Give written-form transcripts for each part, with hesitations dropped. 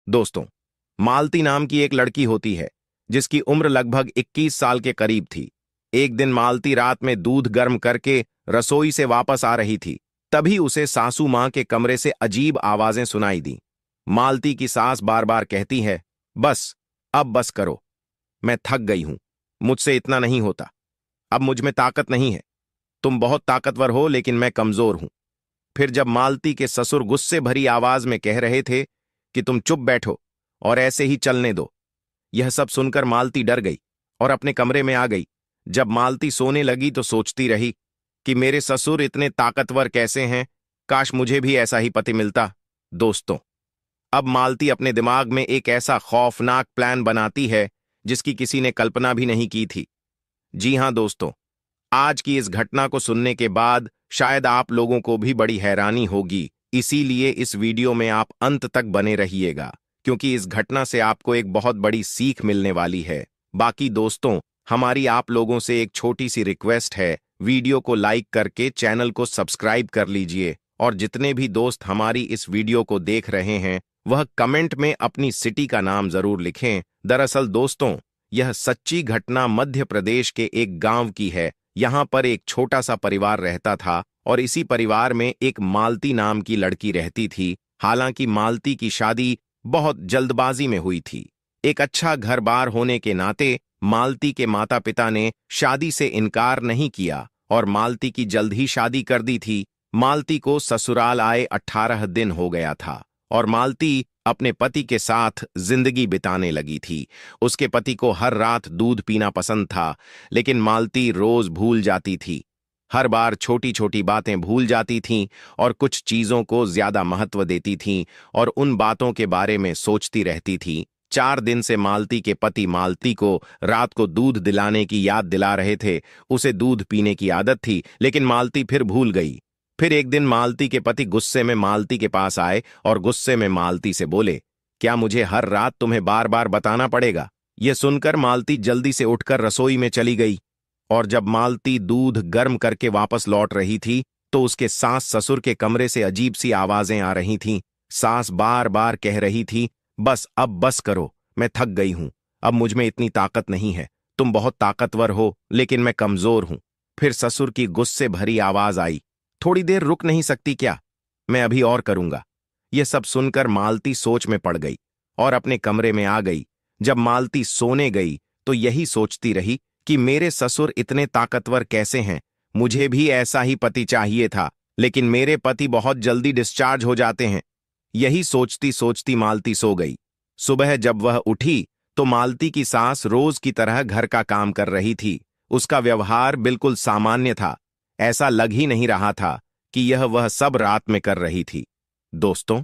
दोस्तों, मालती नाम की एक लड़की होती है जिसकी उम्र लगभग 21 साल के करीब थी। एक दिन मालती रात में दूध गर्म करके रसोई से वापस आ रही थी। तभी उसे सासू मां के कमरे से अजीब आवाजें सुनाई दी। मालती की सास बार बार कहती है, बस, अब बस करो, मैं थक गई हूं, मुझसे इतना नहीं होता, अब मुझ में ताकत नहीं है। तुम बहुत ताकतवर हो लेकिन मैं कमजोर हूं। फिर जब मालती के ससुर गुस्से भरी आवाज में कह रहे थे कि तुम चुप बैठो और ऐसे ही चलने दो, यह सब सुनकर मालती डर गई और अपने कमरे में आ गई। जब मालती सोने लगी तो सोचती रही कि मेरे ससुर इतने ताकतवर कैसे हैं, काश मुझे भी ऐसा ही पति मिलता। दोस्तों, अब मालती अपने दिमाग में एक ऐसा खौफनाक प्लान बनाती है जिसकी किसी ने कल्पना भी नहीं की थी। जी हां दोस्तों, आज की इस घटना को सुनने के बाद शायद आप लोगों को भी बड़ी हैरानी होगी, इसीलिए इस वीडियो में आप अंत तक बने रहिएगा, क्योंकि इस घटना से आपको एक बहुत बड़ी सीख मिलने वाली है। बाकी दोस्तों, हमारी आप लोगों से एक छोटी सी रिक्वेस्ट है, वीडियो को लाइक करके चैनल को सब्सक्राइब कर लीजिए और जितने भी दोस्त हमारी इस वीडियो को देख रहे हैं वह कमेंट में अपनी सिटी का नाम जरूर लिखें। दरअसल दोस्तों, यह सच्ची घटना मध्य प्रदेश के एक गांव की है। यहाँ पर एक छोटा सा परिवार रहता था और इसी परिवार में एक मालती नाम की लड़की रहती थी। हालांकि मालती की शादी बहुत जल्दबाजी में हुई थी। एक अच्छा घर बार होने के नाते मालती के माता पिता ने शादी से इनकार नहीं किया और मालती की जल्द ही शादी कर दी थी। मालती को ससुराल आए 18 दिन हो गया था और मालती अपने पति के साथ जिंदगी बिताने लगी थी। उसके पति को हर रात दूध पीना पसंद था, लेकिन मालती रोज भूल जाती थी। हर बार छोटी छोटी बातें भूल जाती थीं और कुछ चीजों को ज्यादा महत्व देती थीं और उन बातों के बारे में सोचती रहती थी। 4 दिन से मालती के पति मालती को रात को दूध दिलाने की याद दिला रहे थे। उसे दूध पीने की आदत थी, लेकिन मालती फिर भूल गई। फिर एक दिन मालती के पति गुस्से में मालती के पास आए और गुस्से में मालती से बोले, क्या मुझे हर रात तुम्हें बार बार बताना पड़ेगा? यह सुनकर मालती जल्दी से उठकर रसोई में चली गई और जब मालती दूध गर्म करके वापस लौट रही थी तो उसके सास ससुर के कमरे से अजीब सी आवाजें आ रही थीं। सास बार बार कह रही थी, बस, अब बस करो, मैं थक गई हूं, अब मुझ में इतनी ताकत नहीं है, तुम बहुत ताकतवर हो लेकिन मैं कमजोर हूं। फिर ससुर की गुस्से भरी आवाज आई, थोड़ी देर रुक नहीं सकती क्या? मैं अभी और करूंगा। यह सब सुनकर मालती सोच में पड़ गई और अपने कमरे में आ गई। जब मालती सोने गई तो यही सोचती रही कि मेरे ससुर इतने ताकतवर कैसे हैं, मुझे भी ऐसा ही पति चाहिए था, लेकिन मेरे पति बहुत जल्दी डिस्चार्ज हो जाते हैं। यही सोचती सोचती मालती सो गई। सुबह जब वह उठी तो मालती की सास रोज की तरह घर का काम कर रही थी। उसका व्यवहार बिल्कुल सामान्य था, ऐसा लग ही नहीं रहा था कि यह वह सब रात में कर रही थी। दोस्तों,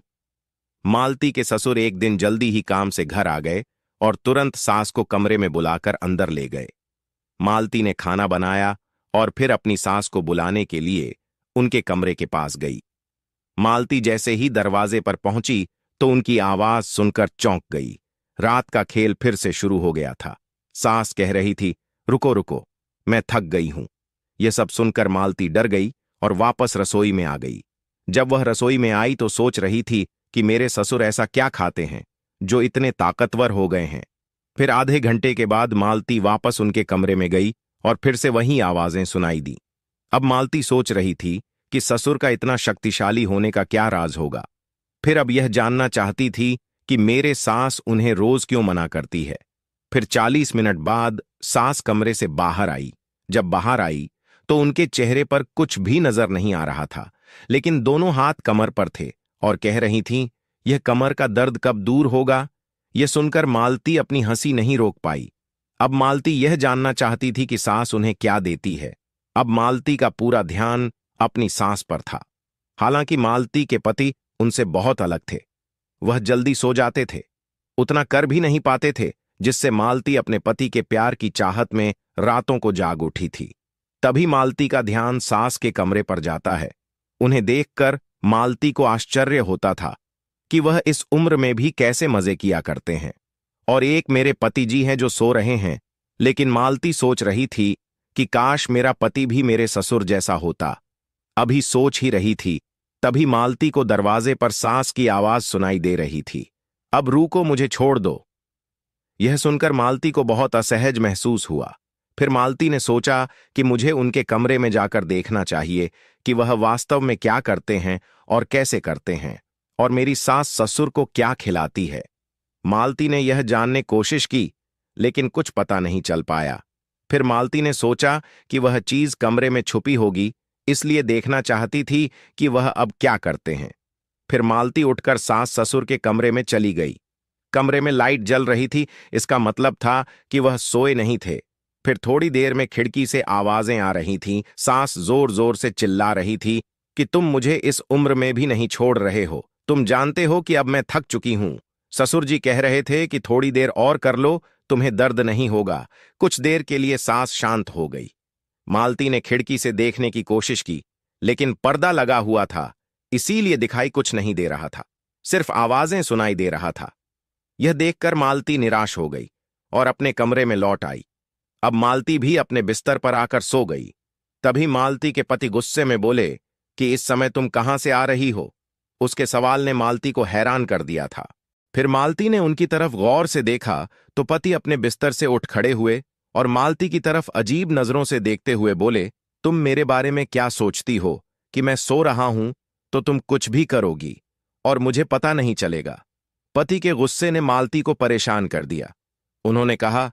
मालती के ससुर एक दिन जल्दी ही काम से घर आ गए और तुरंत सास को कमरे में बुलाकर अंदर ले गए। मालती ने खाना बनाया और फिर अपनी सास को बुलाने के लिए उनके कमरे के पास गई। मालती जैसे ही दरवाजे पर पहुंची तो उनकी आवाज सुनकर चौंक गई। रात का खेल फिर से शुरू हो गया था। सास कह रही थी, रुको रुको, मैं थक गई हूं। यह सब सुनकर मालती डर गई और वापस रसोई में आ गई। जब वह रसोई में आई तो सोच रही थी कि मेरे ससुर ऐसा क्या खाते हैं जो इतने ताकतवर हो गए हैं। फिर आधे घंटे के बाद मालती वापस उनके कमरे में गई और फिर से वही आवाजें सुनाई दी। अब मालती सोच रही थी कि ससुर का इतना शक्तिशाली होने का क्या राज होगा। फिर अब यह जानना चाहती थी कि मेरे सास उन्हें रोज क्यों मना करती है। फिर 40 मिनट बाद सास कमरे से बाहर आई। जब बाहर आई तो उनके चेहरे पर कुछ भी नजर नहीं आ रहा था, लेकिन दोनों हाथ कमर पर थे और कह रही थीं, यह कमर का दर्द कब दूर होगा? यह सुनकर मालती अपनी हंसी नहीं रोक पाई। अब मालती यह जानना चाहती थी कि सास उन्हें क्या देती है। अब मालती का पूरा ध्यान अपनी सास पर था। हालांकि मालती के पति उनसे बहुत अलग थे। वह जल्दी सो जाते थे, उतना कर भी नहीं पाते थे जिससे मालती अपने पति के प्यार की चाहत में रातों को जाग उठी थी। तभी मालती का ध्यान सास के कमरे पर जाता है। उन्हें देखकर मालती को आश्चर्य होता था कि वह इस उम्र में भी कैसे मजे किया करते हैं और एक मेरे पति जी हैं जो सो रहे हैं। लेकिन मालती सोच रही थी कि काश मेरा पति भी मेरे ससुर जैसा होता। अभी सोच ही रही थी, तभी मालती को दरवाजे पर सास की आवाज सुनाई दे रही थी। अब रुको, मुझे छोड़ दो। यह सुनकर मालती को बहुत असहज महसूस हुआ। फिर मालती ने सोचा कि मुझे उनके कमरे में जाकर देखना चाहिए कि वह वास्तव में क्या करते हैं और कैसे करते हैं, और मेरी सास ससुर को क्या खिलाती है। मालती ने यह जानने कोशिश की, लेकिन कुछ पता नहीं चल पाया। फिर मालती ने सोचा कि वह चीज कमरे में छुपी होगी, इसलिए देखना चाहती थी कि वह अब क्या करते हैं। फिर मालती उठकर सास ससुर के कमरे में चली गई। कमरे में लाइट जल रही थी, इसका मतलब था कि वह सोए नहीं थे। फिर थोड़ी देर में खिड़की से आवाजें आ रही थीं। सास जोर जोर से चिल्ला रही थी कि तुम मुझे इस उम्र में भी नहीं छोड़ रहे हो, तुम जानते हो कि अब मैं थक चुकी हूं। ससुर जी कह रहे थे कि थोड़ी देर और कर लो, तुम्हें दर्द नहीं होगा। कुछ देर के लिए सास शांत हो गई। मालती ने खिड़की से देखने की कोशिश की, लेकिन पर्दा लगा हुआ था, इसीलिए दिखाई कुछ नहीं दे रहा था, सिर्फ आवाजें सुनाई दे रहा था। यह देखकर मालती निराश हो गई और अपने कमरे में लौट आई। अब मालती भी अपने बिस्तर पर आकर सो गई। तभी मालती के पति गुस्से में बोले कि इस समय तुम कहां से आ रही हो। उसके सवाल ने मालती को हैरान कर दिया था। फिर मालती ने उनकी तरफ गौर से देखा तो पति अपने बिस्तर से उठ खड़े हुए और मालती की तरफ अजीब नजरों से देखते हुए बोले, तुम मेरे बारे में क्या सोचती हो कि मैं सो रहा हूं तो तुम कुछ भी करोगी और मुझे पता नहीं चलेगा। पति के गुस्से ने मालती को परेशान कर दिया। उन्होंने कहा,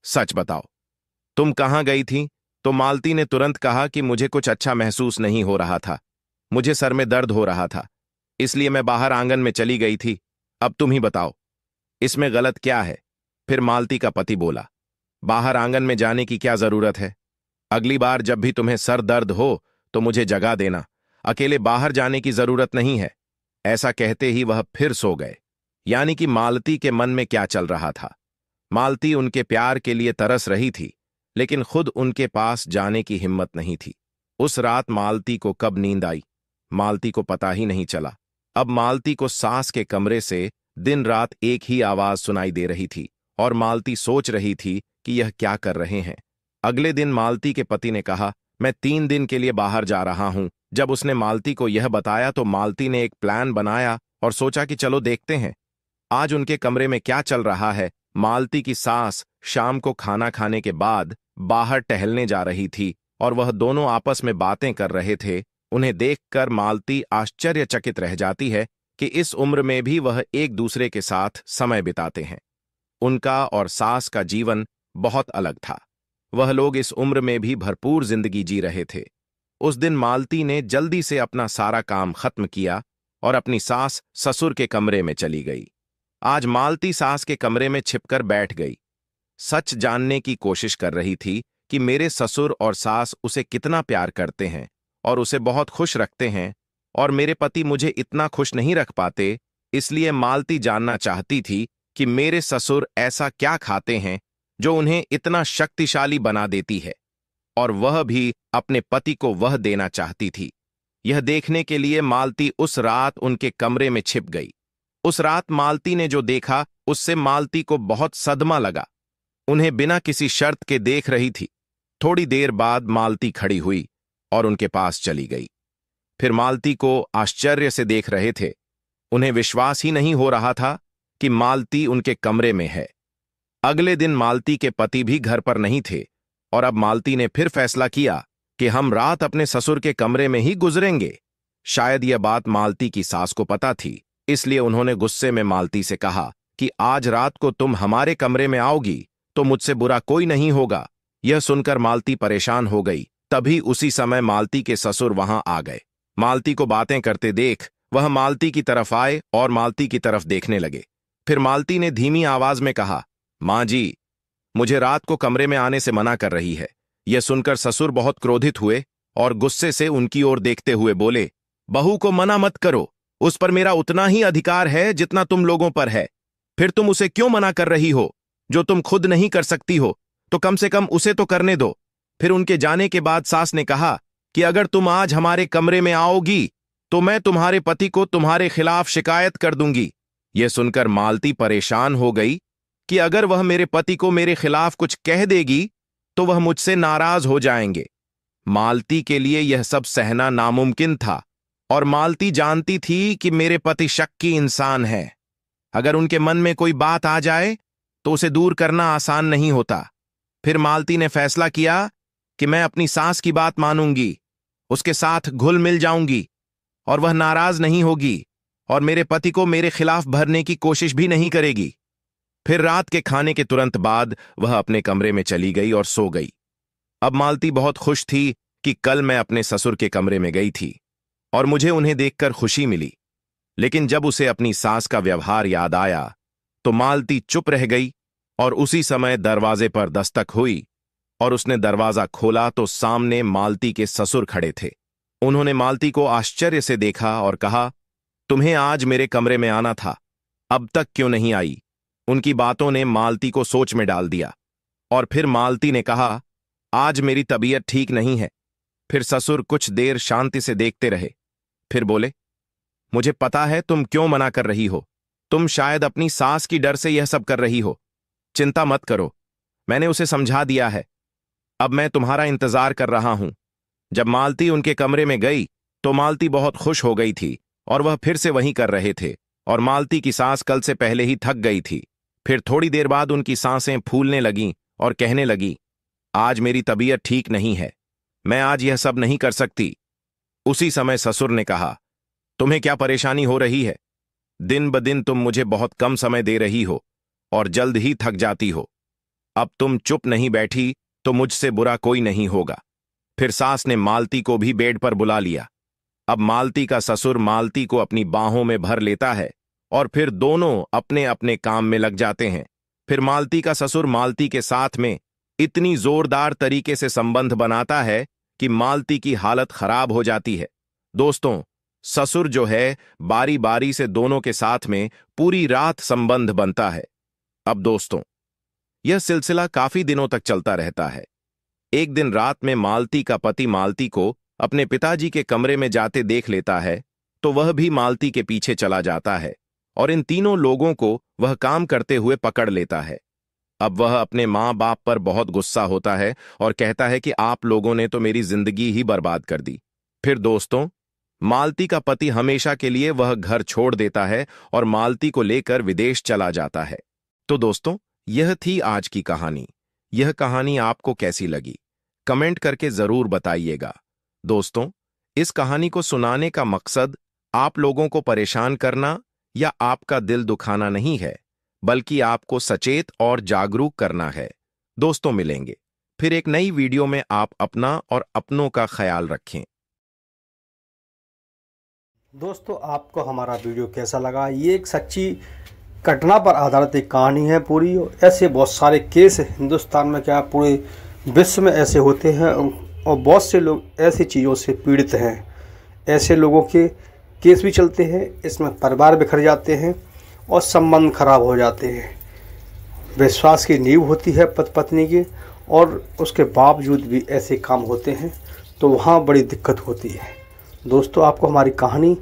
सच बताओ, तुम कहां गई थी? तो मालती ने तुरंत कहा कि मुझे कुछ अच्छा महसूस नहीं हो रहा था, मुझे सर में दर्द हो रहा था, इसलिए मैं बाहर आंगन में चली गई थी। अब तुम ही बताओ, इसमें गलत क्या है? फिर मालती का पति बोला, बाहर आंगन में जाने की क्या जरूरत है? अगली बार जब भी तुम्हें सर दर्द हो तो मुझे जगा देना, अकेले बाहर जाने की जरूरत नहीं है। ऐसा कहते ही वह फिर सो गए। यानी कि मालती के मन में क्या चल रहा था। मालती उनके प्यार के लिए तरस रही थी, लेकिन खुद उनके पास जाने की हिम्मत नहीं थी। उस रात मालती को कब नींद आई, मालती को पता ही नहीं चला। अब मालती को सास के कमरे से दिन रात एक ही आवाज सुनाई दे रही थी और मालती सोच रही थी कि यह क्या कर रहे हैं। अगले दिन मालती के पति ने कहा, मैं 3 दिन के लिए बाहर जा रहा हूं। जब उसने मालती को यह बताया तो मालती ने एक प्लान बनाया और सोचा कि चलो देखते हैं आज उनके कमरे में क्या चल रहा है। मालती की सास शाम को खाना खाने के बाद बाहर टहलने जा रही थी और वह दोनों आपस में बातें कर रहे थे। उन्हें देखकर मालती आश्चर्यचकित रह जाती है कि इस उम्र में भी वह एक दूसरे के साथ समय बिताते हैं। उनका और सास का जीवन बहुत अलग था। वह लोग इस उम्र में भी भरपूर जिंदगी जी रहे थे। उस दिन मालती ने जल्दी से अपना सारा काम खत्म किया और अपनी सास ससुर के कमरे में चली गई। आज मालती सास के कमरे में छिपकर बैठ गई। सच जानने की कोशिश कर रही थी कि मेरे ससुर और सास उसे कितना प्यार करते हैं और उसे बहुत खुश रखते हैं, और मेरे पति मुझे इतना खुश नहीं रख पाते। इसलिए मालती जानना चाहती थी कि मेरे ससुर ऐसा क्या खाते हैं जो उन्हें इतना शक्तिशाली बना देती है, और वह भी अपने पति को वह देना चाहती थी। यह देखने के लिए मालती उस रात उनके कमरे में छिप गई। उस रात मालती ने जो देखा उससे मालती को बहुत सदमा लगा। उन्हें बिना किसी शर्त के देख रही थी। थोड़ी देर बाद मालती खड़ी हुई और उनके पास चली गई। फिर मालती को आश्चर्य से देख रहे थे। उन्हें विश्वास ही नहीं हो रहा था कि मालती उनके कमरे में है। अगले दिन मालती के पति भी घर पर नहीं थे और अब मालती ने फिर फैसला किया कि हम रात अपने ससुर के कमरे में ही गुजरेंगे। शायद यह बात मालती की सास को पता थी, इसलिए उन्होंने गुस्से में मालती से कहा कि आज रात को तुम हमारे कमरे में आओगी तो मुझसे बुरा कोई नहीं होगा। यह सुनकर मालती परेशान हो गई। तभी उसी समय मालती के ससुर वहां आ गए। मालती को बातें करते देख वह मालती की तरफ आए और मालती की तरफ देखने लगे। फिर मालती ने धीमी आवाज में कहा, मां जी, मुझे रात को कमरे में आने से मना कर रही है। यह सुनकर ससुर बहुत क्रोधित हुए और गुस्से से उनकी ओर देखते हुए बोले, बहू को मना मत करो, उस पर मेरा उतना ही अधिकार है जितना तुम लोगों पर है। फिर तुम उसे क्यों मना कर रही हो? जो तुम खुद नहीं कर सकती हो तो कम से कम उसे तो करने दो। फिर उनके जाने के बाद सास ने कहा कि अगर तुम आज हमारे कमरे में आओगी तो मैं तुम्हारे पति को तुम्हारे खिलाफ शिकायत कर दूंगी। यह सुनकर मालती परेशान हो गई कि अगर वह मेरे पति को मेरे खिलाफ कुछ कह देगी तो वह मुझसे नाराज हो जाएंगे। मालती के लिए यह सब सहना नामुमकिन था और मालती जानती थी कि मेरे पति शक्की इंसान है। अगर उनके मन में कोई बात आ जाए तो उसे दूर करना आसान नहीं होता। फिर मालती ने फैसला किया कि मैं अपनी सास की बात मानूंगी, उसके साथ घुल मिल जाऊंगी और वह नाराज नहीं होगी और मेरे पति को मेरे खिलाफ भरने की कोशिश भी नहीं करेगी। फिर रात के खाने के तुरंत बाद वह अपने कमरे में चली गई और सो गई। अब मालती बहुत खुश थी कि कल मैं अपने ससुर के कमरे में गई थी और मुझे उन्हें देखकर खुशी मिली। लेकिन जब उसे अपनी सास का व्यवहार याद आया तो मालती चुप रह गई और उसी समय दरवाजे पर दस्तक हुई और उसने दरवाजा खोला तो सामने मालती के ससुर खड़े थे। उन्होंने मालती को आश्चर्य से देखा और कहा, तुम्हें आज मेरे कमरे में आना था, अब तक क्यों नहीं आई? उनकी बातों ने मालती को सोच में डाल दिया और फिर मालती ने कहा, आज मेरी तबीयत ठीक नहीं है। फिर ससुर कुछ देर शांति से देखते रहे, फिर बोले, मुझे पता है तुम क्यों मना कर रही हो। तुम शायद अपनी सास की डर से यह सब कर रही हो। चिंता मत करो, मैंने उसे समझा दिया है। अब मैं तुम्हारा इंतजार कर रहा हूं। जब मालती उनके कमरे में गई तो मालती बहुत खुश हो गई थी और वह फिर से वहीं कर रहे थे और मालती की सांस कल से पहले ही थक गई थी। फिर थोड़ी देर बाद उनकी सांसें फूलने लगीं और कहने लगी, आज मेरी तबीयत ठीक नहीं है, मैं आज यह सब नहीं कर सकती। उसी समय ससुर ने कहा, तुम्हें क्या परेशानी हो रही है? दिन ब दिन तुम मुझे बहुत कम समय दे रही हो और जल्द ही थक जाती हो। अब तुम चुप नहीं बैठी तो मुझसे बुरा कोई नहीं होगा। फिर सास ने मालती को भी बेड पर बुला लिया। अब मालती का ससुर मालती को अपनी बाहों में भर लेता है और फिर दोनों अपने अपने काम में लग जाते हैं। फिर मालती का ससुर मालती के साथ में इतनी जोरदार तरीके से संबंध बनाता है कि मालती की हालत खराब हो जाती है। दोस्तों, ससुर जो है बारी बारी से दोनों के साथ में पूरी रात संबंध बनता है। अब दोस्तों, यह सिलसिला काफी दिनों तक चलता रहता है। एक दिन रात में मालती का पति मालती को अपने पिताजी के कमरे में जाते देख लेता है तो वह भी मालती के पीछे चला जाता है और इन तीनों लोगों को वह काम करते हुए पकड़ लेता है। अब वह अपने माँ बाप पर बहुत गुस्सा होता है और कहता है कि आप लोगों ने तो मेरी जिंदगी ही बर्बाद कर दी। फिर दोस्तों, मालती का पति हमेशा के लिए वह घर छोड़ देता है और मालती को लेकर विदेश चला जाता है। तो दोस्तों, यह थी आज की कहानी। यह कहानी आपको कैसी लगी कमेंट करके जरूर बताइएगा। दोस्तों, इस कहानी को सुनाने का मकसद आप लोगों को परेशान करना या आपका दिल दुखाना नहीं है, बल्कि आपको सचेत और जागरूक करना है। दोस्तों, मिलेंगे फिर एक नई वीडियो में। आप अपना और अपनों का ख्याल रखें। दोस्तों, आपको हमारा वीडियो कैसा लगा? ये एक सच्ची घटना पर आधारित एक कहानी है पूरी। ऐसे बहुत सारे केस हिंदुस्तान में, क्या पूरे विश्व में ऐसे होते हैं और बहुत से लोग ऐसी चीज़ों से पीड़ित हैं। ऐसे लोगों के केस भी चलते हैं, इसमें परिवार बिखर जाते हैं और संबंध खराब हो जाते हैं। विश्वास की नींव होती है पति पत्नी की और उसके बावजूद भी ऐसे काम होते हैं तो वहाँ बड़ी दिक्कत होती है। दोस्तों, आपको हमारी कहानी,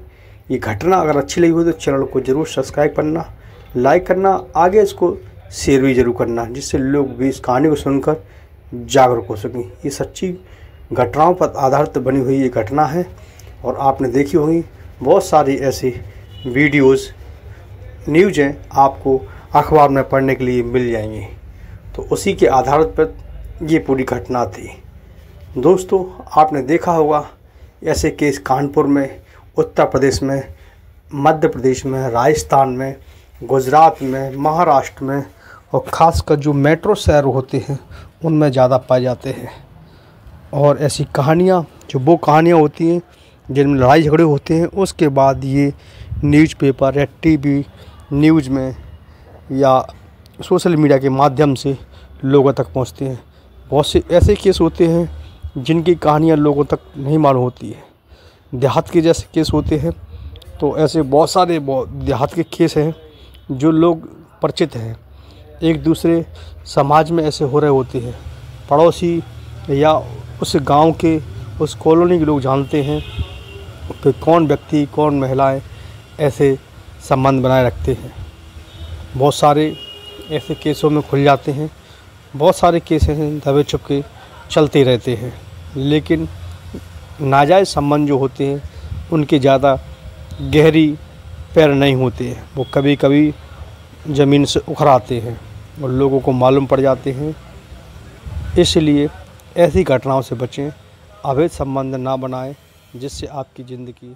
ये घटना अगर अच्छी लगी हो तो चैनल को ज़रूर सब्सक्राइब करना, लाइक करना, आगे इसको शेयर भी जरूर करना, जिससे लोग भी इस कहानी को सुनकर जागरूक हो सकें। ये सच्ची घटनाओं पर आधारित बनी हुई ये घटना है और आपने देखी होगी बहुत सारी ऐसी वीडियोज़, न्यूज़ हैं, आपको अखबार में पढ़ने के लिए मिल जाएंगी। तो उसी के आधार पर ये पूरी घटना थी। दोस्तों, आपने देखा होगा ऐसे केस कानपुर में, उत्तर प्रदेश में, मध्य प्रदेश में, राजस्थान में, गुजरात में, महाराष्ट्र में और ख़ासकर जो मेट्रो शहर होते हैं उनमें ज़्यादा पाए जाते हैं। और ऐसी कहानियाँ, जो वो कहानियाँ होती हैं जिनमें लड़ाई झगड़े होते हैं, उसके बाद ये न्यूज़पेपर या टीवी न्यूज़ में या सोशल मीडिया के माध्यम से लोगों तक पहुंचते हैं। बहुत से ऐसे केस होते हैं जिनकी कहानियां लोगों तक नहीं मालूम होती है। देहात के जैसे केस होते हैं, तो ऐसे बहुत सारे देहात के केस हैं जो लोग परिचित हैं। एक दूसरे समाज में ऐसे हो रहे होते हैं, पड़ोसी या उस गांव के, उस कॉलोनी के लोग जानते हैं कि कौन व्यक्ति, कौन महिलाएं ऐसे संबंध बनाए रखते हैं। बहुत सारे ऐसे केसों में खुल जाते हैं। बहुत सारे केस हैं दबे छुपके चलते रहते हैं, लेकिन नाजायज़ संबंध जो होते हैं उनके ज़्यादा गहरी पैर नहीं होते हैं। वो कभी कभी ज़मीन से उखड़ाते हैं और लोगों को मालूम पड़ जाते हैं। इसलिए ऐसी घटनाओं से बचें, अवैध संबंध ना बनाएं जिससे आपकी ज़िंदगी